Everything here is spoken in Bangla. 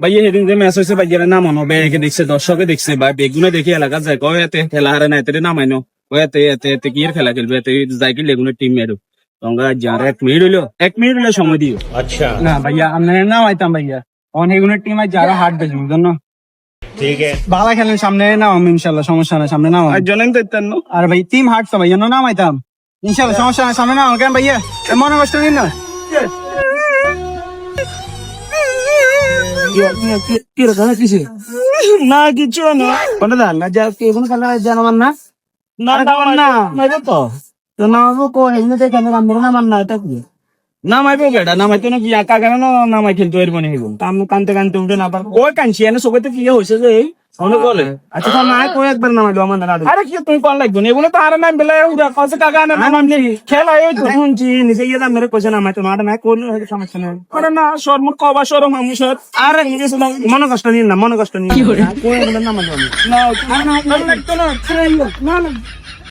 ভাইয়া সেদিন যে ম্যাচ হয়েছে ভাইয়া নামানো বেড়ে দেখছে দর্শকে দেখছে ভাই বেগুনে দেখি এলাকা যায় কয় এতে খেলা হারে না এতে নামাইনো এতে এতে এতে কি খেলা খেলবে এতে যাই কি লেগুনের টিম মেরো তোমরা যার 1 মিনিট হইলো সময় দিও। अच्छा না ভাইয়া আপনার নামাইতাম ভাইয়া অনেক এগুলোর টিম আছে যারা হাট বেশি বুঝলেন না ठीक है ভালো খেলেন সামনে নাম ইনশাল্লাহ সমস্যা নাই সামনে নাম আর জনেন দেখতেন না আর ভাই টিম হাট তো ভাইয়া নামাইতাম ইনশাল্লাহ সমস্যা নাই সামনে নাম কেন ভাইয়া মনে কষ্ট নিন না না কিছু না কোনটা দান না যা কে কোন খেলা জানামান না না না তো তো নামাবো কো এমনি দেখে আমরা নামান না এটা কি নামাইবো বেটা নামাইতো না কি একা কেন নামাই খেলতে পারবো না এগুলো কাম কানতে কানতে উঠে না পারবো ওই কাঞ্চি এনে সবাই কি হয়েছে যে এই অনেক বলে আচ্ছা তো না কই একবার নামাইলো আমার না আরে কি তুমি কোন লাগবে না এগুলো তো আর নাম বেলা উড়া কসে কাকা না নামলে খেলা এই তো শুনছি নিজে ইয়ে মেরে কোছে নামাইতো না না কোন সমস্যা নাই আরে না শর্ম কবা শরম আমি সর আরে মনে কষ্ট নিন না মনে কষ্ট নিন কই এগুলো নামাইলো না লাগতো না না না